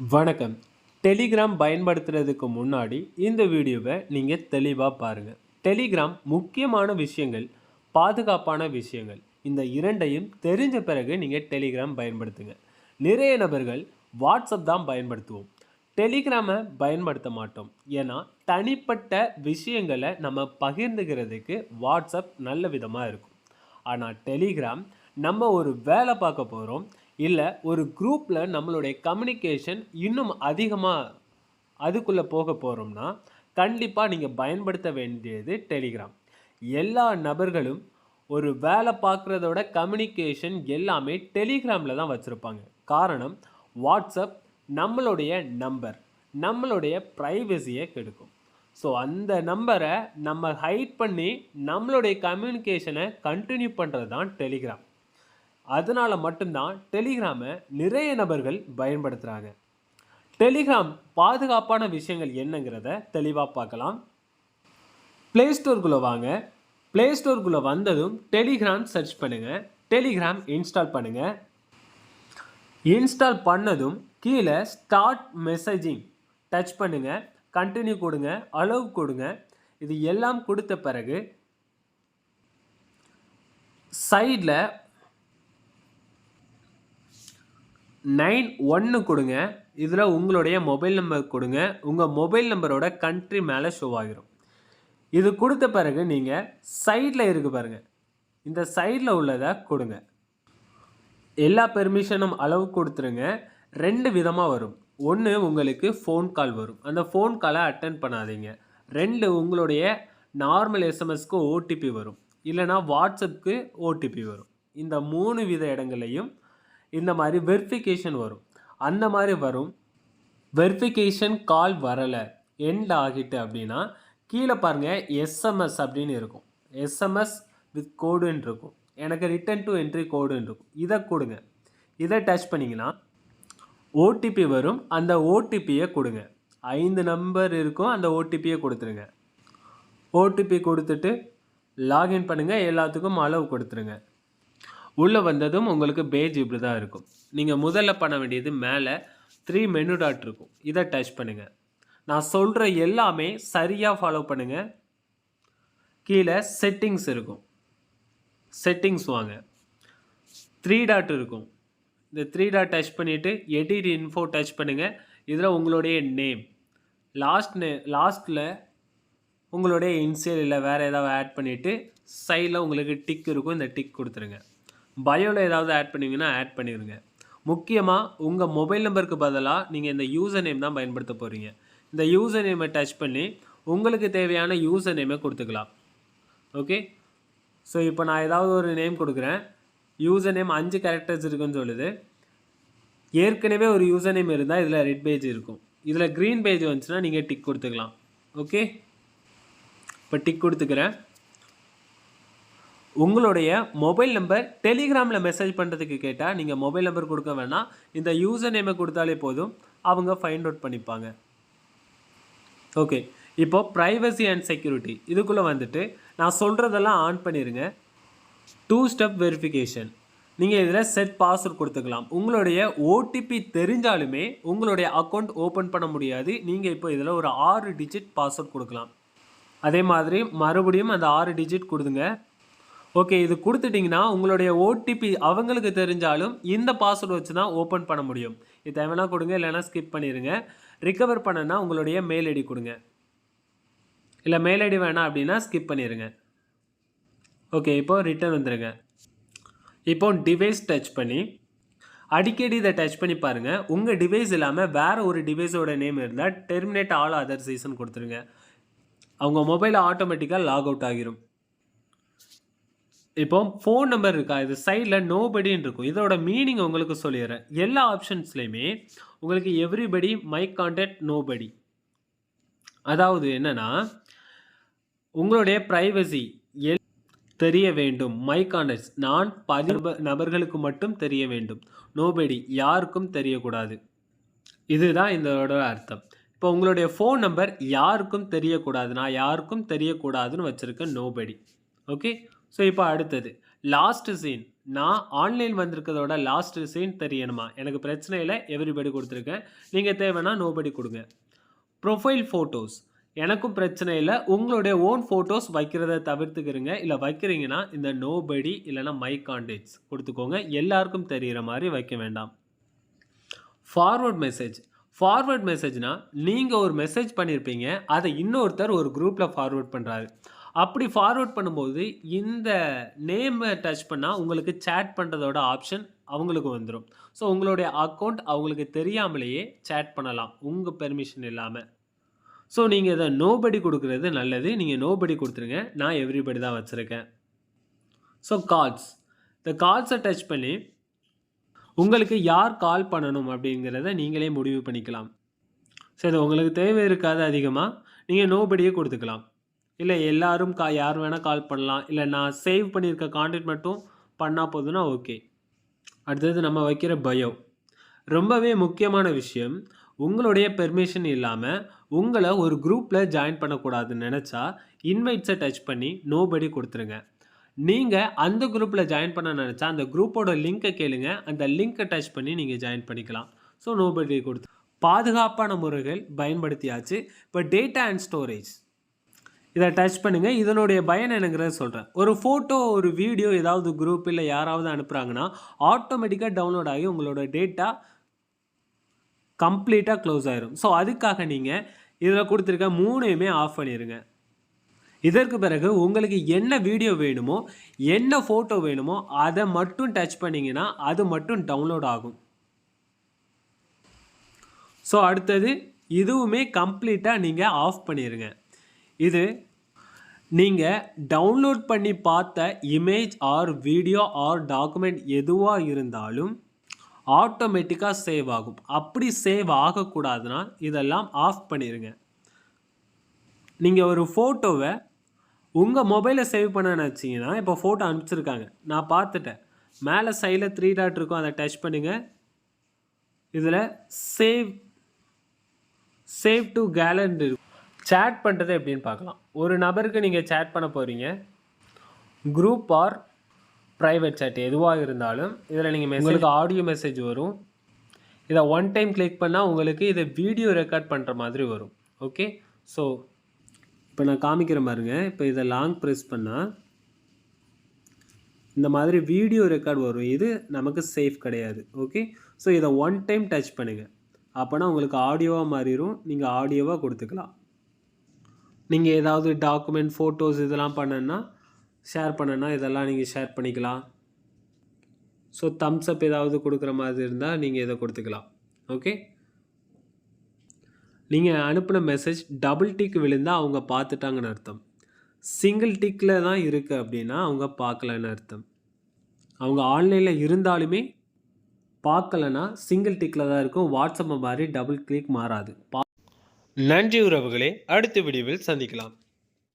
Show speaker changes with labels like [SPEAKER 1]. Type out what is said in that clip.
[SPEAKER 1] வணக்கம். டெலிகிராம் பயன்படுத்துறதுக்கு முன்னாடி இந்த வீடியோவை நீங்கள் தெளிவாக பாருங்கள். டெலிகிராம் முக்கியமான விஷயங்கள், பாதுகாப்பான விஷயங்கள் இந்த இரண்டையும் தெரிஞ்ச பிறகு நீங்கள் டெலிகிராம் பயன்படுத்துங்க. நிறைய நபர்கள் வாட்ஸ்அப் தான் பயன்படுத்துவோம், டெலிகிராமை பயன்படுத்த மாட்டோம். ஏன்னா தனிப்பட்ட விஷயங்களை நம்ம பகிர்ந்துக்கிறதுக்கு வாட்ஸ்அப் நல்ல விதமாக இருக்கும். ஆனால் டெலிகிராம் நம்ம ஒரு வேலை பார்க்க போகிறோம், இல்லை ஒரு குரூப்பில் நம்மளுடைய கம்யூனிகேஷன் இன்னும் அதிகமாக அதுக்குள்ளே போக போகிறோம்னா கண்டிப்பாக நீங்கள் பயன்படுத்த வேண்டியது டெலிகிராம். எல்லா நபர்களும் ஒரு வேலை பார்க்குறதோட கம்யூனிகேஷன் எல்லாமே டெலிகிராமில் தான் வச்சுருப்பாங்க. காரணம், வாட்ஸ்அப் நம்மளுடைய நம்பர், நம்மளுடைய ப்ரைவசியை கெடுக்கும். ஸோ அந்த நம்பரை நம்ம ஹைட் பண்ணி நம்மளுடைய கம்யூனிகேஷனை கண்டினியூ பண்ணுறது தான் டெலிகிராம். அதனால் மட்டும்தான் டெலிகிராமை நிறைய நபர்கள் பயன்படுத்துகிறாங்க. டெலிகிராம் பாதுகாப்பான விஷயங்கள் என்னங்கிறத தெளிவாக பார்க்கலாம். ப்ளே ஸ்டோருக்குள்ளே வாங்க. ப்ளே ஸ்டோருக்குள்ளே வந்ததும் டெலிகிராம் சர்ச் பண்ணுங்கள். டெலிகிராம் இன்ஸ்டால் பண்ணுங்கள். இன்ஸ்டால் பண்ணதும் கீழே ஸ்டார்ட் மெசேஜிங் டச் பண்ணுங்கள். கண்டினியூ கொடுங்க, அலோவ் கொடுங்க. இது எல்லாம் கொடுத்த பிறகு சைடில் 91 கொடுங்க. இதில் உங்களுடைய மொபைல் நம்பர் கொடுங்க. உங்கள் மொபைல் நம்பரோட கண்ட்ரி மேலே ஷோ ஆகிரும். இது கொடுத்த பிறகு நீங்கள் சைடில் இருக்குது பாருங்கள், இந்த சைடில் உள்ளதை கொடுங்க. எல்லா பெர்மிஷனும் அளவு கொடுத்துருங்க. 2 விதமாக வரும். ஒன்று, உங்களுக்கு ஃபோன் கால் வரும், அந்த ஃபோன் காலை அட்டென்ட் பண்ணாதீங்க. 2, உங்களுடைய நார்மல் எஸ்எம்எஸ்க்கு ஓடிபி வரும், இல்லைனா வாட்ஸ்அப்புக்கு ஓடிபி வரும். இந்த 3 வித இடங்களையும் இந்த மாதிரி வெரிஃபிகேஷன் வரும். அந்த மாதிரி வரும். வெரிஃபிகேஷன் கால் வரலை, எண்ட் ஆகிட்டு அப்படின்னா கீழே பாருங்கள் எஸ்எம்எஸ் அப்படின்னு இருக்கும். எஸ்எம்எஸ் வித் கோடுன்னு இருக்கும். எனக்கு ரிட்டன் டு என்ட்ரி கோடுன்னு இருக்கும். இதை கொடுங்க. இதை டச் பண்ணிங்கன்னா ஓடிபி வரும். அந்த ஓடிபியை கொடுங்க. 5 நம்பர் இருக்கும், அந்த ஓடிபியை கொடுத்துருங்க. ஓடிபி கொடுத்துட்டு லாகின் பண்ணுங்கள். எல்லாத்துக்கும் அளவு கொடுத்துருங்க. உள்ளே வந்ததும் உங்களுக்கு பேஜ் இப்படி தான் இருக்கும். நீங்கள் முதல்ல பண்ண வேண்டியது மேலே 3 மெனு டாட் இருக்கும், இதை டச் பண்ணுங்கள். நான் சொல்கிற எல்லாமே சரியாக ஃபாலோ பண்ணுங்கள். கீழே செட்டிங்ஸ் இருக்கும், செட்டிங்ஸ் வாங்க. 3 டாட் இருக்கும், இந்த 3 டாட் டச் பண்ணிவிட்டு எடிட் இன்ஃபோ டச் பண்ணுங்கள். இதில் உங்களுடைய நேம், லாஸ்ட்டில் உங்களுடைய இன்சியல் இல்லை வேறு ஏதாவது ஆட் பண்ணிவிட்டு சைடில் உங்களுக்கு டிக் இருக்கும், இந்த டிக் கொடுத்துருங்க. பயோவில் ஏதாவது ஆட் பண்ணுவீங்கன்னா ஆட் பண்ணிடுங்க. முக்கியமாக உங்கள் மொபைல் நம்பருக்கு பதிலாக நீங்கள் இந்த யூசர் நேம் தான் பயன்படுத்த போகிறீங்க. இந்த யூசர் நேமை டச் பண்ணி உங்களுக்கு தேவையான யூசர் நேமை கொடுத்துக்கலாம். ஓகே, ஸோ இப்போ நான் ஏதாவது ஒரு நேம் கொடுக்குறேன். யூசர் நேம் 5 கேரக்டர்ஸ் இருக்குன்னு சொல்லுது. ஏற்கனவே ஒரு யூசர் நேம் இருந்தால் இதில் ரெட் பேஜ் இருக்கும், இதில் க்ரீன் பேஜ் வந்துச்சுன்னா நீங்கள் டிக் கொடுத்துக்கலாம். ஓகே, இப்போ டிக் கொடுத்துக்கிறேன். உங்களுடைய மொபைல் நம்பர் டெலிகிராமில் மெசேஜ் பண்ணுறதுக்கு கேட்டால் நீங்கள் மொபைல் நம்பர் கொடுக்க வேணாம், இந்த யூசர் நேமை கொடுத்தாலே போதும், அவங்க ஃபைண்ட் அவுட் பண்ணிப்பாங்க. ஓகே, இப்போது ப்ரைவசி அண்ட் செக்யூரிட்டி இதுக்குள்ளே வந்துட்டு நான் சொல்கிறதெல்லாம் ஆன் பண்ணிடுங்க. 2 ஸ்டெப் வெரிஃபிகேஷன், நீங்கள் இதில் செட் பாஸ்வேர்ட் கொடுத்துக்கலாம். உங்களுடைய ஓடிபி தெரிஞ்சாலுமே உங்களுடைய அக்கௌண்ட் ஓப்பன் பண்ண முடியாது. நீங்கள் இப்போ இதில் ஒரு 6 டிஜிட் பாஸ்வேர்ட் கொடுக்கலாம். அதே மாதிரி மறுபடியும் அந்த 6 டிஜிட் கொடுங்க. ஓகே, இது கொடுத்துட்டிங்கன்னா உங்களுடைய ஓடிபி அவங்களுக்கு தெரிஞ்சாலும் இந்த பாஸ்வேர்டு வச்சு தான் ஓப்பன் பண்ண முடியும். இது தேவைன்னா கொடுங்க, இல்லைனா ஸ்கிப் பண்ணிடுங்க. ரிகவர் பண்ணனா உங்களுடைய மெயில் ஐடி கொடுங்க, இல்லை மெயில் ஐடி வேணாம் அப்படின்னா ஸ்கிப் பண்ணிடுங்க. ஓகே, இப்போது ரிட்டர்ன் வந்துடுங்க. இப்போ டிவைஸ் டச் பண்ணி அடிக்கடி இதை டச் பண்ணி பாருங்கள். உங்கள் டிவைஸ் இல்லாமல் வேறு ஒரு டிவைஸோட நேம் இருந்தால் டெர்மினேட் ஆல் அதர் சீசன் கொடுத்துருங்க. அவங்க மொபைல் ஆட்டோமேட்டிக்காக லாக் அவுட் ஆகிரும். இப்போ ஃபோன் நம்பர் இருக்கா, இது சைடில் நோபடின்னு இருக்கும். இதோட மீனிங் உங்களுக்கு சொல்லிடுறேன். எல்லா ஆப்ஷன்ஸ்லையுமே உங்களுக்கு எவ்ரிபடி, மை கான்டாக்ட், நோபடி. அதாவது என்னென்னா உங்களுடைய ப்ரைவசி தெரிய வேண்டும். மை கான்டாக்ட்ஸ் நான் 10 நபர்களுக்கு மட்டும் தெரிய வேண்டும். நோபடி யாருக்கும் தெரியக்கூடாது. இதுதான் இதோட அர்த்தம். இப்போ உங்களுடைய ஃபோன் நம்பர் யாருக்கும் தெரியக்கூடாது, நான் யாருக்கும் தெரியக்கூடாதுன்னு வச்சுருக்கேன், நோபடி. ஓகே, ஸோ இப்போ அடுத்தது லாஸ்ட் சீன். நான் ஆன்லைன் வந்திருக்கிறதோட லாஸ்ட் சீன் தெரியணுமா? எனக்கு பிரச்சனை இல்ல. எவ்ரிபடி குடுத்துருக்கேன். நீங்க தேவைன்னா நோபடி குடுங்க. ப்ரொஃபைல் ஃபோட்டோஸ் எனக்கும் பிரச்சனை இல்ல. உங்களுடைய ஓன் ஃபோட்டோஸ் வைக்கிறத தவிர்த்துக்கிறங்க. இல்ல வைக்கிறீங்கன்னா, இந்த நோபடி இல்லன்னா மை கான்டாக்ட்ஸ் குடுத்துக்கோங்க. எல்லாருக்கும் தெரியிற மாரி வைக்க வேண்டாம். Forward message. ஃபார்வர்ட் மெசேஜ்னா, நீங்க ஒரு மெசேஜ் பண்ணியிருப்பீங்க. அத இன்னொருத்தர் ஒரு குரூப்ல ஃபார்வர்ட் பண்றாரு. அப்படி ஃபார்வர்ட் பண்ணும்போது, இந்த நேம டச் பண்ணா உங்களுக்கு சேட் பண்றதோட ஆப்ஷன் அவங்களுக்கு வந்துரும். ஸோ உங்களுடைய அக்கவுண்ட் அவங்களுக்கு தெரியாமலேயே சேட் பண்ணலாம். உங்க பெர்மிஷன் இல்லாம. ஸோ நீங்க இத நோபடி குடுக்குறது நல்லது. நீங்க நோபடி குடுத்துருங்க. நான் எவ்ரிபடி தான் வச்சிருக்கேன். So calls. இந்த கால்ஸ டச் பண்ணி, உங்களுக்கு யார் கால் பண்ணணும் அப்படிங்கிறத நீங்களே முடிவு பண்ணிக்கலாம். ஸோ இது உங்களுக்கு தேவை இருக்காது அதிகமா. நீங்க நோபடியே குடுத்துக்கலாம். இல்ல எல்லாரும் யார் வேணா கால் பண்ணலாம். இல்ல நான் சேவ் பண்ணியிருக்க கான்டாக்ட் மட்டும் பண்ணா போதும்னா ஓகே. அடுத்தது நம்ம வைக்கிற பயோ. ரொம்பவே முக்கியமான விஷயம். உங்களுடைய பெர்மிஷன் இல்லாம, உங்கள ஒரு குரூப்ல ஜாயின் பண்ணக்கூடாதுன்னு நெனச்சா, இன்வைட்ஸ டச் பண்ணி நோபடி குடுத்துருங்க. நீங்க அந்த குரூப்ல ஜாயின் பண்ண நெனச்சா, அந்த குரூப்போட லிங்க்க கேளுங்க. அந்த லிங்க்க டச் பண்ணி நீங்க ஜாயின் பண்ணிக்கலாம். ஸோ நோபடி குடுத்து பாதுகாப்பான முறைகள் பயன்படுத்தியாச்சு. இப்ப டேட்டா அண்ட் ஸ்டோரேஜ். இத டச் பண்ணுங்க. இதனுடைய பயன் என்னங்கிறத சொல்றேன். ஒரு ஃபோட்டோ, ஒரு வீடியோ ஏதாவது குரூப் இல்ல யாராவது அனுப்புறாங்கன்னா, ஆட்டோமேட்டிக்கா டவுன்லோட் ஆகி உங்களோட டேட்டா கம்ப்ளீட்டா க்ளோஸ் ஆயிரும். ஸோ அதுக்காக நீங்க இதில குடுத்திருக்க 3யுமே ஆஃப் பண்ணிருங்க. இதற்கு பிறகு உங்களுக்கு என்ன வீடியோ வேணுமோ, என்ன ஃபோட்டோ வேணுமோ, அத மட்டும் டச் பண்ணீங்கன்னா, அது மட்டும் டவுன்லோட் ஆகும். ஸோ அடுத்தது இதுவுமே கம்ப்ளீட்டா நீங்க ஆஃப் பண்ணிருங்க. இது நீங்க டவுன்லோட் பண்ணி பார்த்த image R video R document எதுவா இருந்தாலும் ஆட்டோமேட்டிக்கா சேவ் ஆகும். அப்படி சேவ் ஆகக்கூடாதுன்னா, இதெல்லாம் ஆஃப் பண்ணிருங்க. நீங்க ஒரு ஃபோட்டோவ உங்க மொபைல்ல சேவ் பண்ண நெனச்சீங்கன்னா, இப்போ ஃபோட்டோ அனுப்பிச்சிருக்காங்க. நான் பார்த்துட்டேன். மேல சைட்ல 3 டாட் இருக்கும். அத டச் பண்ணுங்க. இதில சேவ் சேவ் டூ கேலரி இருக்கும். சேட் பண்றது எப்படின்னு பார்க்கலாம். ஒரு நபருக்கு நீங்க சேட் பண்ண போறீங்க. குரூப் ஆர் பிரைவேட் சேட் எதுவா இருந்தாலும், இதில நீங்க உங்களுக்கு ஆடியோ மெசேஜ் வரும். இத ஒன் டைம் கிளிக் பண்ணா உங்களுக்கு இத வீடியோ ரெக்கார்ட் பண்ற மாதிரி வரும். ஓகே. ஸோ இப்போ நான் காமிக்கிறேன் பாருங்க. இப்போ இத லாங் பிரஸ் பண்ணா இந்த மாதிரி வீடியோ ரெக்கார்ட் வரும். இது நமக்கு சேஃப் கிடையாது. ஓகே. ஸோ இத ஒன் டைம் டச் பண்ணுங்க. அப்பனா உங்களுக்கு ஆடியோவா மாறிரும். நீங்க ஆடியோவா குடுத்துக்கலாம். நீங்க ஏதாவது டாக்குமெண்ட், ஃபோட்டோஸ் இதெல்லாம் பண்ணணும்னா, ஷேர் பண்ணணும்னா இதெல்லாம் நீங்க ஷேர் பண்ணிக்கலாம். ஸோ தம்ஸ் அப் ஏதாவது குடுக்குற மாதிரி இருந்தா நீங்க இத குடுத்துக்கலாம். ஓகே. நீங்க அனுப்புன மெசேஜ் டபுள் டிக் விழுந்தா அவங்க பார்த்துட்டாங்கன்னு அர்த்தம். சிங்கிள் டிக்ல தான் இருக்கு அப்படின்னா, அவங்க பார்க்கலன்னு அர்த்தம். அவங்க ஆன்லைன்ல இருந்தாலுமே பார்க்கலன்னா, சிங்கிள் டிக்ல தான் இருக்கும். வாட்ஸ்அப் மாரி டபுள் கிளிக் மாறாது. நன்றி உறவுகளே! அடுத்த வீடியோவில் சந்திக்கலாம்.